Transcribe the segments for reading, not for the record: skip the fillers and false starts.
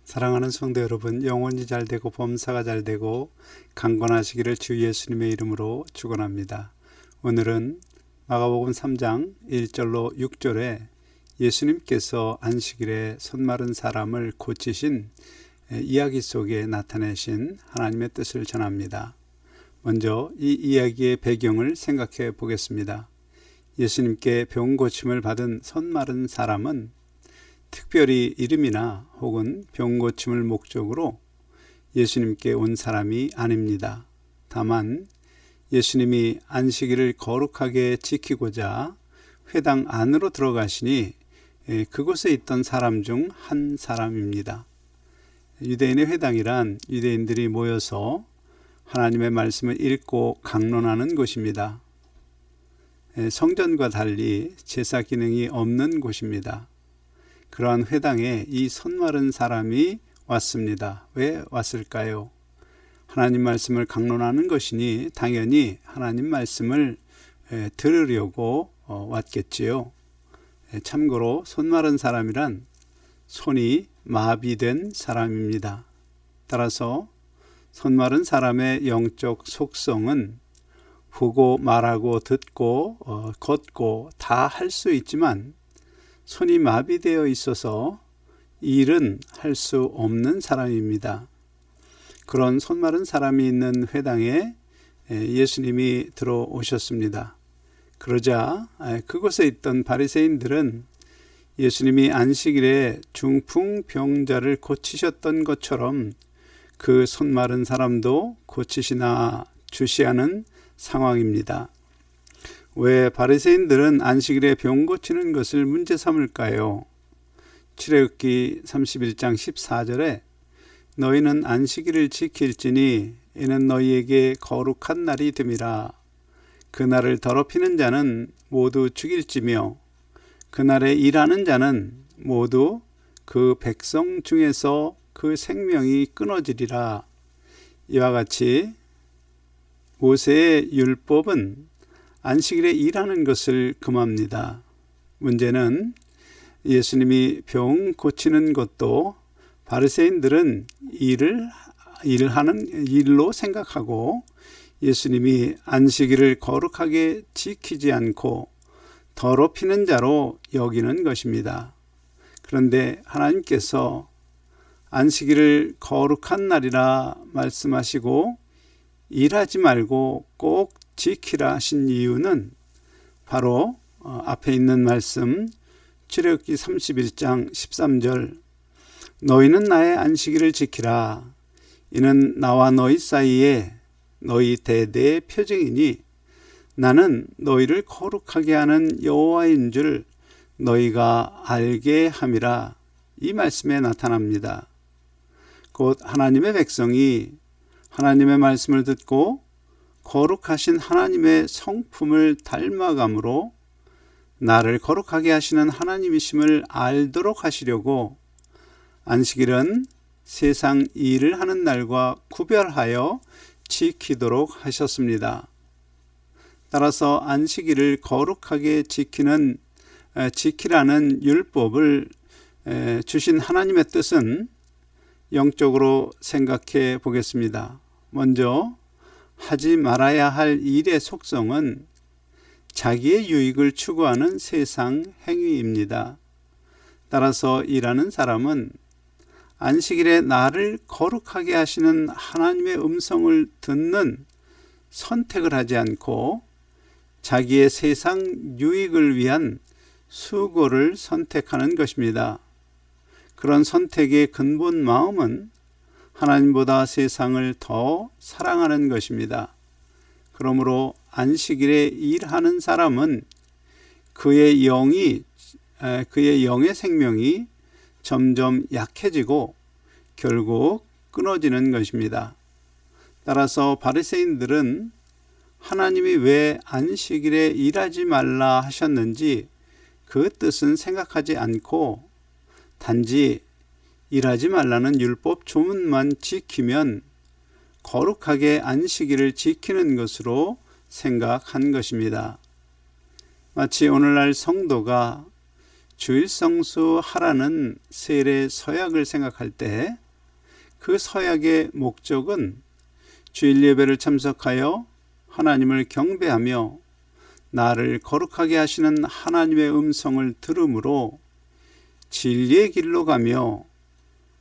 사랑하는 성도 여러분, 영혼이 잘되고 범사가 잘되고 강건하시기를 주 예수님의 이름으로 축원합니다. 오늘은 마가복음 3장 1절로 6절에 예수님께서 안식일에 손마른 사람을 고치신 이야기 속에 나타내신 하나님의 뜻을 전합니다. 먼저 이 이야기의 배경을 생각해 보겠습니다. 예수님께 병 고침을 받은 손마른 사람은 특별히 이름이나 혹은 병 고침을 목적으로 예수님께 온 사람이 아닙니다. 다만 예수님이 안식일을 거룩하게 지키고자 회당 안으로 들어가시니 그곳에 있던 사람 중 한 사람입니다. 유대인의 회당이란 유대인들이 모여서 하나님의 말씀을 읽고 강론하는 곳입니다. 성전과 달리 제사 기능이 없는 곳입니다. 그러한 회당에 이 손마른 사람이 왔습니다. 왜 왔을까요? 하나님 말씀을 강론하는 것이니 당연히 하나님 말씀을 들으려고 왔겠지요. 참고로 손마른 사람이란 손이 마비된 사람입니다. 따라서 손마른 사람의 영적 속성은 보고 말하고 듣고 걷고 다 할 수 있지만 손이 마비되어 있어서 일은 할 수 없는 사람입니다. 그런 손마른 사람이 있는 회당에 예수님이 들어오셨습니다. 그러자 그곳에 있던 바리새인들은 예수님이 안식일에 중풍병자를 고치셨던 것처럼 그 손마른 사람도 고치시나 주시하는 상황입니다. 왜 바리새인들은 안식일에 병 고치는 것을 문제 삼을까요? 출애굽기 31장 14절에 너희는 안식일을 지킬지니 이는 너희에게 거룩한 날이 됨이라. 그날을 더럽히는 자는 모두 죽일지며 그날에 일하는 자는 모두 그 백성 중에서 그 생명이 끊어지리라. 이와 같이 모세의 율법은 안식일에 일하는 것을 금합니다. 문제는 예수님이 병 고치는 것도 바리새인들은 일하는 일로 생각하고 예수님이 안식일을 거룩하게 지키지 않고 더럽히는 자로 여기는 것입니다. 그런데 하나님께서 안식일을 거룩한 날이라 말씀하시고 일하지 말고 꼭 지키라 하신 이유는 바로 앞에 있는 말씀 출애굽기 31장 13절 너희는 나의 안식일을 지키라. 이는 나와 너희 사이에 너희 대대의 표징이니 나는 너희를 거룩하게 하는 여호와인 줄 너희가 알게 함이라. 이 말씀에 나타납니다. 곧 하나님의 백성이 하나님의 말씀을 듣고 거룩하신 하나님의 성품을 닮아감으로 나를 거룩하게 하시는 하나님이심을 알도록 하시려고 안식일은 세상 일을 하는 날과 구별하여 지키도록 하셨습니다. 따라서 안식일을 거룩하게 지키라는 율법을 주신 하나님의 뜻은 영적으로 생각해 보겠습니다. 먼저 하지 말아야 할 일의 속성은 자기의 유익을 추구하는 세상 행위입니다. 따라서 일하는 사람은 안식일에 나를 거룩하게 하시는 하나님의 음성을 듣는 선택을 하지 않고 자기의 세상 유익을 위한 수고를 선택하는 것입니다. 그런 선택의 근본 마음은 하나님보다 세상을 더 사랑하는 것입니다. 그러므로 안식일에 일하는 사람은 그의 영의 생명이 점점 약해지고 결국 끊어지는 것입니다. 따라서 바리새인들은 하나님이 왜 안식일에 일하지 말라 하셨는지 그 뜻은 생각하지 않고 단지 일하지 말라는 율법 조문만 지키면 거룩하게 안식일을 지키는 것으로 생각한 것입니다. 마치 오늘날 성도가 주일성수 하라는 세례 서약을 생각할 때 그 서약의 목적은 주일 예배를 참석하여 하나님을 경배하며 나를 거룩하게 하시는 하나님의 음성을 들음으로 진리의 길로 가며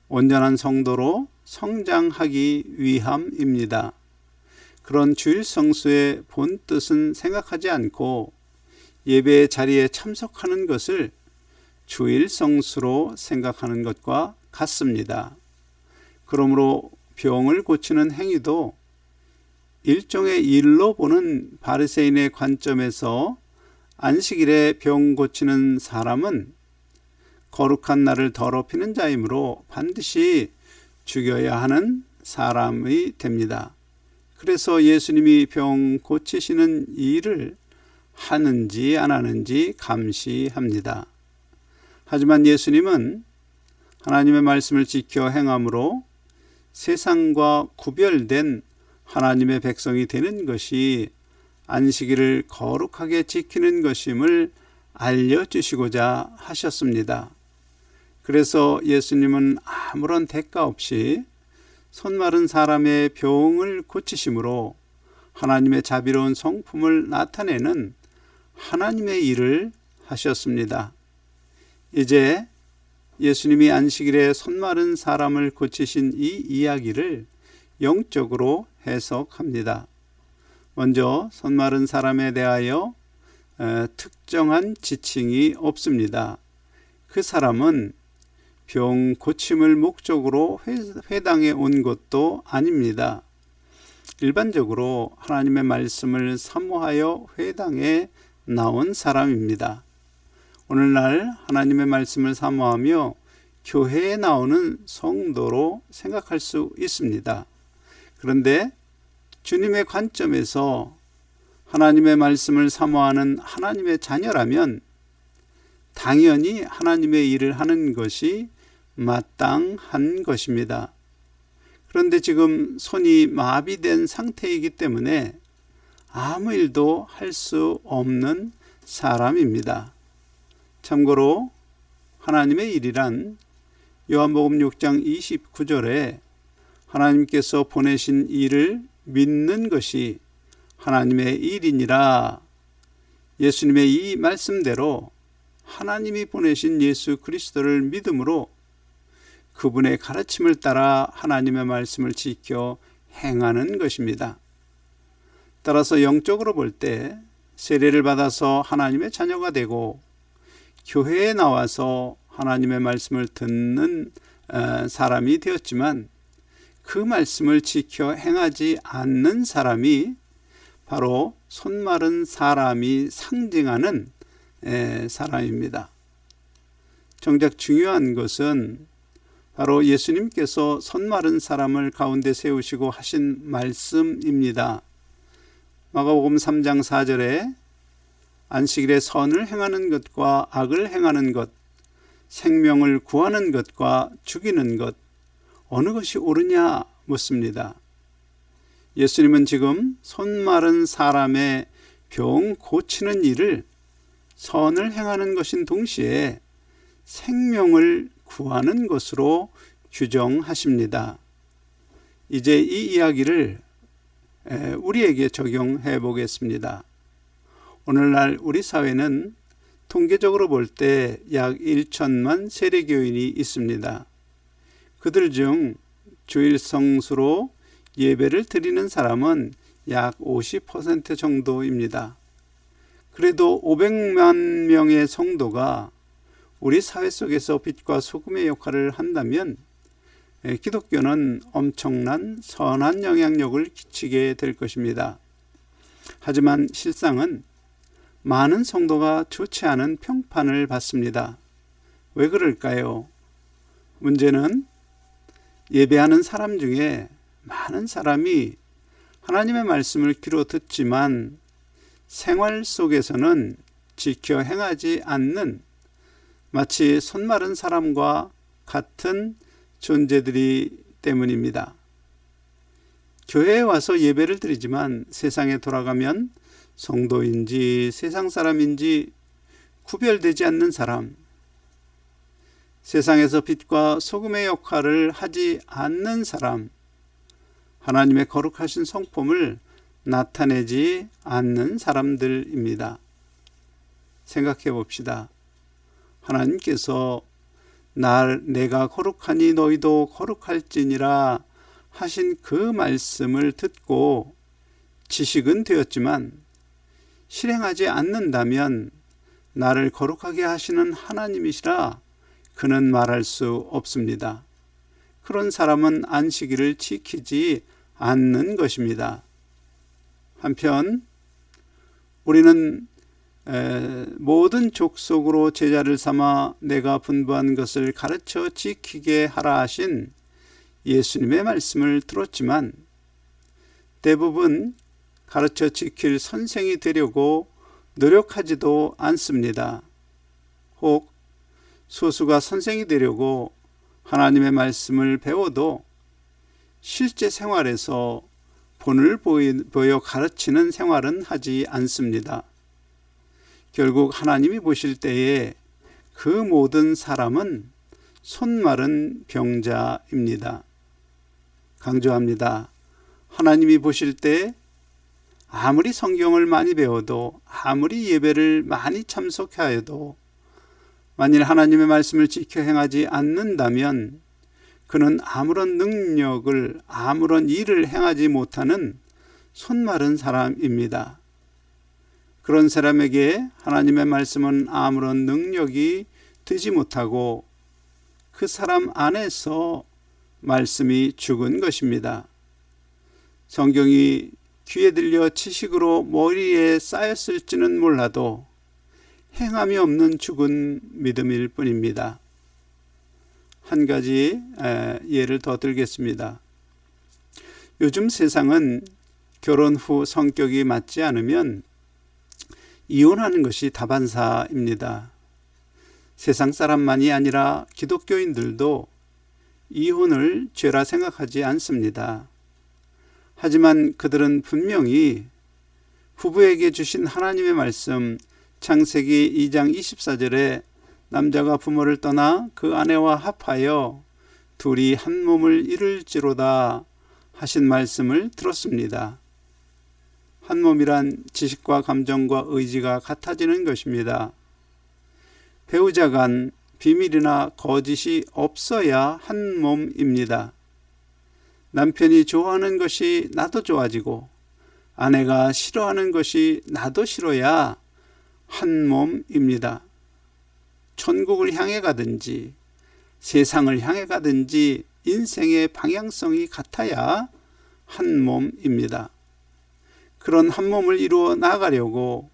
온전한 성도로 성장하기 위함입니다. 그런 주일 성수의 본 뜻은 생각하지 않고 예배의 자리에 참석하는 것을 주일 성수로 생각하는 것과 같습니다. 그러므로 병을 고치는 행위도 일종의 일로 보는 바리새인의 관점에서 안식일에 병 고치는 사람은 거룩한 날을 더럽히는 자이므로 반드시 죽여야 하는 사람이 됩니다. 그래서 예수님이 병 고치시는 일을 하는지 안 하는지 감시합니다. 하지만 예수님은 하나님의 말씀을 지켜 행함으로 세상과 구별된 하나님의 백성이 되는 것이 안식일을 거룩하게 지키는 것임을 알려주시고자 하셨습니다. 그래서 예수님은 아무런 대가 없이 손마른 사람의 병을 고치심으로 하나님의 자비로운 성품을 나타내는 하나님의 일을 하셨습니다. 이제 예수님이 안식일에 손마른 사람을 고치신 이 이야기를 영적으로 해석합니다. 먼저 손마른 사람에 대하여 특정한 지칭이 없습니다. 그 사람은 병 고침을 목적으로 회당에 온 것도 아닙니다. 일반적으로 하나님의 말씀을 사모하여 회당에 나온 사람입니다. 오늘날 하나님의 말씀을 사모하며 교회에 나오는 성도로 생각할 수 있습니다. 그런데 주님의 관점에서 하나님의 말씀을 사모하는 하나님의 자녀라면 당연히 하나님의 일을 하는 것이 마땅한 것입니다. 그런데 지금 손이 마비된 상태이기 때문에 아무 일도 할 수 없는 사람입니다. 참고로 하나님의 일이란 요한복음 6장 29절에 하나님께서 보내신 일을 믿는 것이 하나님의 일이니라. 예수님의 이 말씀대로 하나님이 보내신 예수 그리스도를 믿음으로 그분의 가르침을 따라 하나님의 말씀을 지켜 행하는 것입니다. 따라서 영적으로 볼 때 세례를 받아서 하나님의 자녀가 되고 교회에 나와서 하나님의 말씀을 듣는 사람이 되었지만 그 말씀을 지켜 행하지 않는 사람이 바로 손마른 사람이 상징하는 사람입니다. 정작 중요한 것은 바로 예수님께서 손마른 사람을 가운데 세우시고 하신 말씀입니다. 마가복음 3장 4절에 안식일에 선을 행하는 것과 악을 행하는 것, 생명을 구하는 것과 죽이는 것, 어느 것이 옳으냐 묻습니다. 예수님은 지금 손마른 사람의 병 고치는 일을 선을 행하는 것인 동시에 생명을 구하는 것으로 규정하십니다. 이제 이 이야기를 우리에게 적용해 보겠습니다. 오늘날 우리 사회는 통계적으로 볼 때 약 1천만 세례교인이 있습니다. 그들 중 주일 성수로 예배를 드리는 사람은 약 50% 정도입니다. 그래도 500만 명의 성도가 우리 사회 속에서 빛과 소금의 역할을 한다면 기독교는 엄청난 선한 영향력을 끼치게 될 것입니다. 하지만 실상은 많은 성도가 좋지 않은 평판을 받습니다. 왜 그럴까요? 문제는 예배하는 사람 중에 많은 사람이 하나님의 말씀을 귀로 듣지만 생활 속에서는 지켜 행하지 않는 마치 손마른 사람과 같은 존재들이 때문입니다. 교회에 와서 예배를 드리지만 세상에 돌아가면 성도인지 세상 사람인지 구별되지 않는 사람, 세상에서 빛과 소금의 역할을 하지 않는 사람, 하나님의 거룩하신 성품을 나타내지 않는 사람들입니다. 생각해 봅시다. 하나님께서 내가 거룩하니 너희도 거룩할지니라 하신 그 말씀을 듣고 지식은 되었지만 실행하지 않는다면 나를 거룩하게 하시는 하나님이시라 그는 말할 수 없습니다. 그런 사람은 안식일을 지키지 않는 것입니다. 한편 우리는 모든 족속으로 제자를 삼아 내가 분부한 것을 가르쳐 지키게 하라 하신 예수님의 말씀을 들었지만 대부분 가르쳐 지킬 선생이 되려고 노력하지도 않습니다. 혹 소수가 선생이 되려고 하나님의 말씀을 배워도 실제 생활에서 본을 보여 가르치는 생활은 하지 않습니다. 결국 하나님이 보실 때에 그 모든 사람은 손마른 병자입니다. 강조합니다. 하나님이 보실 때 아무리 성경을 많이 배워도 아무리 예배를 많이 참석하여도 만일 하나님의 말씀을 지켜 행하지 않는다면 그는 아무런 능력을 아무런 일을 행하지 못하는 손마른 사람입니다. 그런 사람에게 하나님의 말씀은 아무런 능력이 되지 못하고 그 사람 안에서 말씀이 죽은 것입니다. 성경이 귀에 들려 지식으로 머리에 쌓였을지는 몰라도 행함이 없는 죽은 믿음일 뿐입니다. 한 가지 예를 더 들겠습니다. 요즘 세상은 결혼 후 성격이 맞지 않으면 이혼하는 것이 다반사입니다. 세상 사람만이 아니라 기독교인들도 이혼을 죄라 생각하지 않습니다. 하지만 그들은 분명히 부부에게 주신 하나님의 말씀 창세기 2장 24절에 남자가 부모를 떠나 그 아내와 합하여 둘이 한 몸을 이룰지로다 하신 말씀을 들었습니다. 한 몸이란 지식과 감정과 의지가 같아지는 것입니다. 배우자 간 비밀이나 거짓이 없어야 한 몸입니다. 남편이 좋아하는 것이 나도 좋아지고 아내가 싫어하는 것이 나도 싫어야 한 몸입니다. 천국을 향해 가든지 세상을 향해 가든지 인생의 방향성이 같아야 한 몸입니다. 그런 한 몸을 이루어 나가려고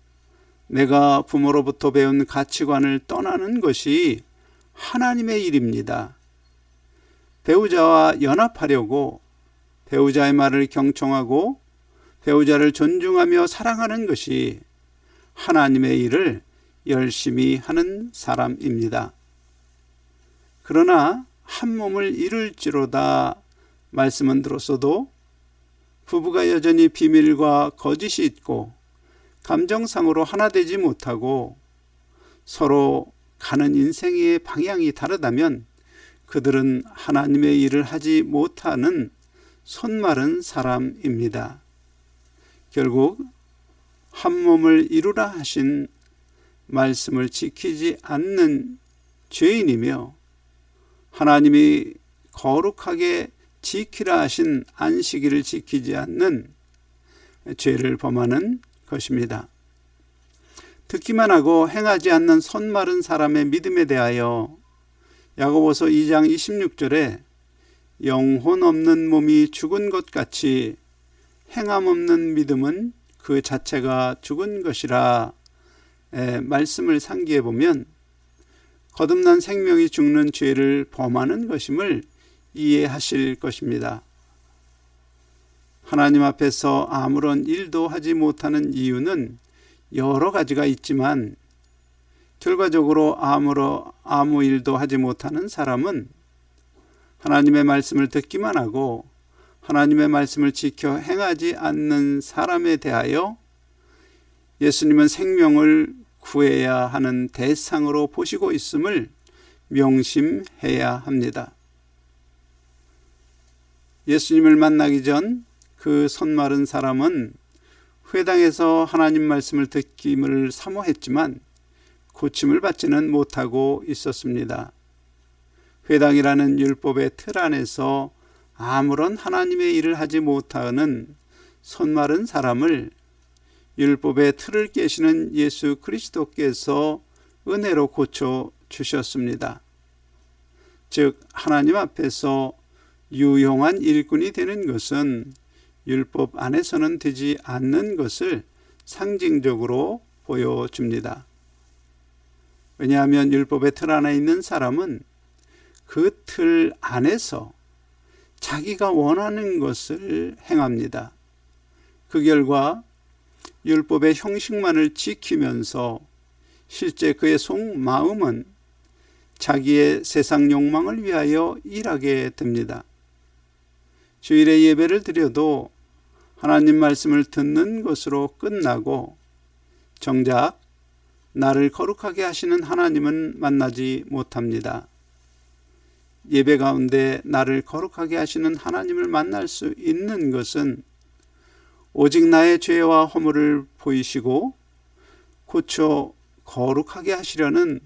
내가 부모로부터 배운 가치관을 떠나는 것이 하나님의 일입니다. 배우자와 연합하려고 배우자의 말을 경청하고 배우자를 존중하며 사랑하는 것이 하나님의 일을 열심히 하는 사람입니다. 그러나 한 몸을 이룰지로다 말씀은 들었어도 부부가 여전히 비밀과 거짓이 있고 감정상으로 하나 되지 못하고 서로 가는 인생의 방향이 다르다면 그들은 하나님의 일을 하지 못하는 손마른 사람입니다. 결국 한 몸을 이루라 하신 말씀을 지키지 않는 죄인이며 하나님이 거룩하게 지키라 하신 안식일을 지키지 않는 죄를 범하는 것입니다. 듣기만 하고 행하지 않는 손마른 사람의 믿음에 대하여 야고보서 2장 26절에 영혼 없는 몸이 죽은 것 같이 행함 없는 믿음은 그 자체가 죽은 것이라 말씀을 상기해 보면 거듭난 생명이 죽는 죄를 범하는 것임을 이해하실 것입니다. 하나님 앞에서 아무런 일도 하지 못하는 이유는 여러 가지가 있지만 결과적으로 아무 일도 하지 못하는 사람은 하나님의 말씀을 듣기만 하고 하나님의 말씀을 지켜 행하지 않는 사람에 대하여 예수님은 생명을 구해야 하는 대상으로 보시고 있음을 명심해야 합니다. 예수님을 만나기 전 그 손마른 사람은 회당에서 하나님 말씀을 듣기를 사모했지만 고침을 받지는 못하고 있었습니다. 회당이라는 율법의 틀 안에서 아무런 하나님의 일을 하지 못하는 손마른 사람을 율법의 틀을 깨시는 예수 그리스도께서 은혜로 고쳐 주셨습니다. 즉 하나님 앞에서 유용한 일꾼이 되는 것은 율법 안에서는 되지 않는 것을 상징적으로 보여줍니다. 왜냐하면 율법의 틀 안에 있는 사람은 그 틀 안에서 자기가 원하는 것을 행합니다. 그 결과 율법의 형식만을 지키면서 실제 그의 속마음은 자기의 세상 욕망을 위하여 일하게 됩니다. 주일에 예배를 드려도 하나님 말씀을 듣는 것으로 끝나고 정작 나를 거룩하게 하시는 하나님은 만나지 못합니다. 예배 가운데 나를 거룩하게 하시는 하나님을 만날 수 있는 것은 오직 나의 죄와 허물을 보이시고 고쳐 거룩하게 하시려는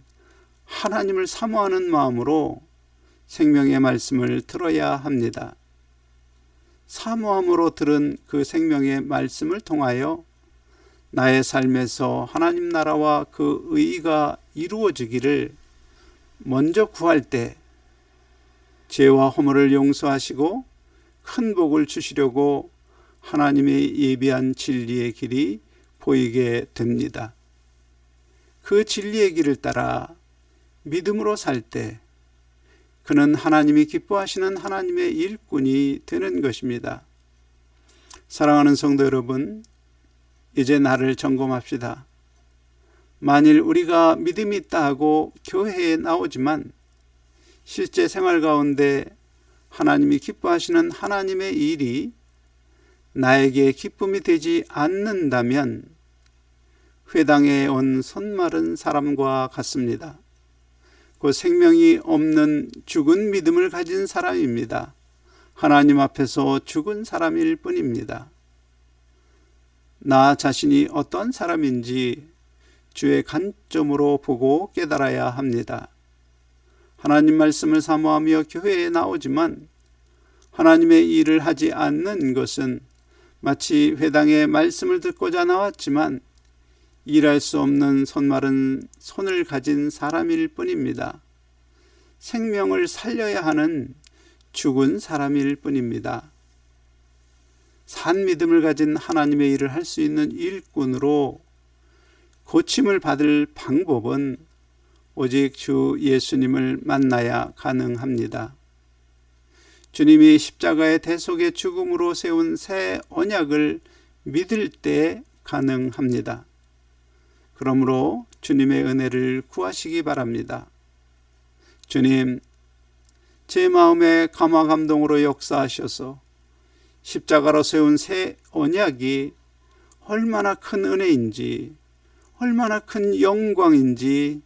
하나님을 사모하는 마음으로 생명의 말씀을 들어야 합니다. 사모함으로 들은 그 생명의 말씀을 통하여 나의 삶에서 하나님 나라와 그 의의가 이루어지기를 먼저 구할 때 죄와 허물을 용서하시고 큰 복을 주시려고 하나님의 예비한 진리의 길이 보이게 됩니다. 그 진리의 길을 따라 믿음으로 살 때 그는 하나님이 기뻐하시는 하나님의 일꾼이 되는 것입니다. 사랑하는 성도 여러분, 이제 나를 점검합시다. 만일 우리가 믿음이 있다 하고 교회에 나오지만 실제 생활 가운데 하나님이 기뻐하시는 하나님의 일이 나에게 기쁨이 되지 않는다면 회당에 온 손마른 사람과 같습니다. 그 생명이 없는 죽은 믿음을 가진 사람입니다. 하나님 앞에서 죽은 사람일 뿐입니다. 나 자신이 어떤 사람인지 주의 관점으로 보고 깨달아야 합니다. 하나님 말씀을 사모하며 교회에 나오지만 하나님의 일을 하지 않는 것은 마치 회당에 말씀을 듣고자 나왔지만 일할 수 없는 손마른 손을 가진 사람일 뿐입니다. 생명을 살려야 하는 죽은 사람일 뿐입니다. 산 믿음을 가진 하나님의 일을 할 수 있는 일꾼으로 고침을 받을 방법은 오직 주 예수님을 만나야 가능합니다. 주님이 십자가의 대속의 죽음으로 세운 새 언약을 믿을 때 가능합니다. 그러므로 주님의 은혜를 구하시기 바랍니다. 주님, 제 마음에 감화 감동으로 역사하셔서 십자가로 세운 새 언약이 얼마나 큰 은혜인지, 얼마나 큰 영광인지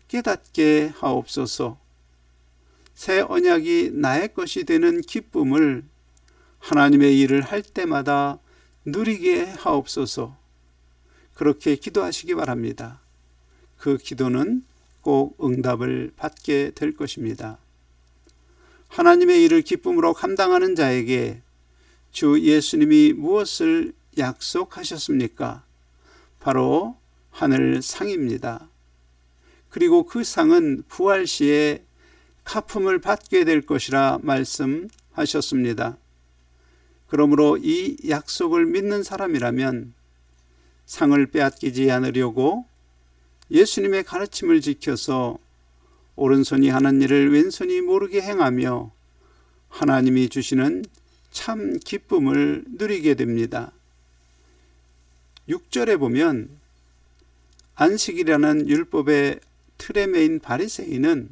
깨닫게 하옵소서. 새 언약이 나의 것이 되는 기쁨을 하나님의 일을 할 때마다 누리게 하옵소서. 그렇게 기도하시기 바랍니다. 그 기도는 꼭 응답을 받게 될 것입니다. 하나님의 일을 기쁨으로 감당하는 자에게 주 예수님이 무엇을 약속하셨습니까? 바로 하늘 상입니다. 그리고 그 상은 부활 시에 갚음을 받게 될 것이라 말씀하셨습니다. 그러므로 이 약속을 믿는 사람이라면 상을 빼앗기지 않으려고 예수님의 가르침을 지켜서 오른손이 하는 일을 왼손이 모르게 행하며 하나님이 주시는 참 기쁨을 누리게 됩니다. 6절에 보면 안식이라는 율법의 틀에 매인 바리새인은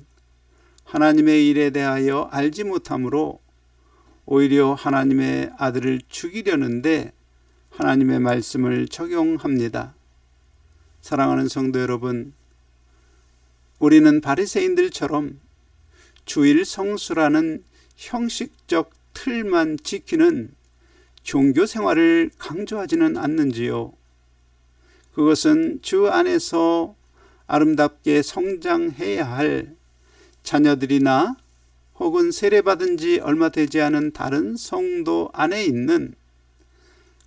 하나님의 일에 대하여 알지 못함으로 오히려 하나님의 아들을 죽이려는데 하나님의 말씀을 적용합니다. 사랑하는 성도 여러분, 우리는 바리새인들처럼 주일 성수라는 형식적 틀만 지키는 종교 생활을 강조하지는 않는지요. 그것은 주 안에서 아름답게 성장해야 할 자녀들이나 혹은 세례받은 지 얼마 되지 않은 다른 성도 안에 있는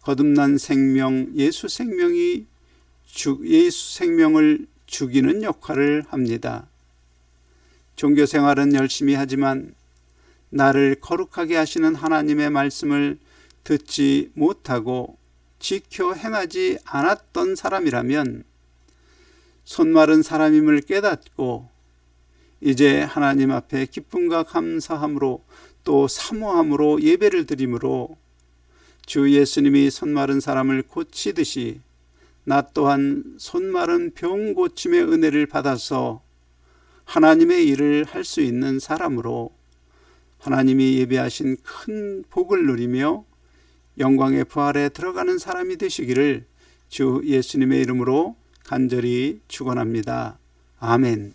거듭난 생명, 예수 생명을 죽이는 역할을 합니다. 종교 생활은 열심히 하지만 나를 거룩하게 하시는 하나님의 말씀을 듣지 못하고 지켜 행하지 않았던 사람이라면 손마른 사람임을 깨닫고 이제 하나님 앞에 기쁨과 감사함으로 또 사모함으로 예배를 드림으로 주 예수님이 손마른 사람을 고치듯이 나 또한 손마른 병 고침의 은혜를 받아서 하나님의 일을 할 수 있는 사람으로 하나님이 예비하신 큰 복을 누리며 영광의 부활에 들어가는 사람이 되시기를 주 예수님의 이름으로 간절히 축원합니다. 아멘.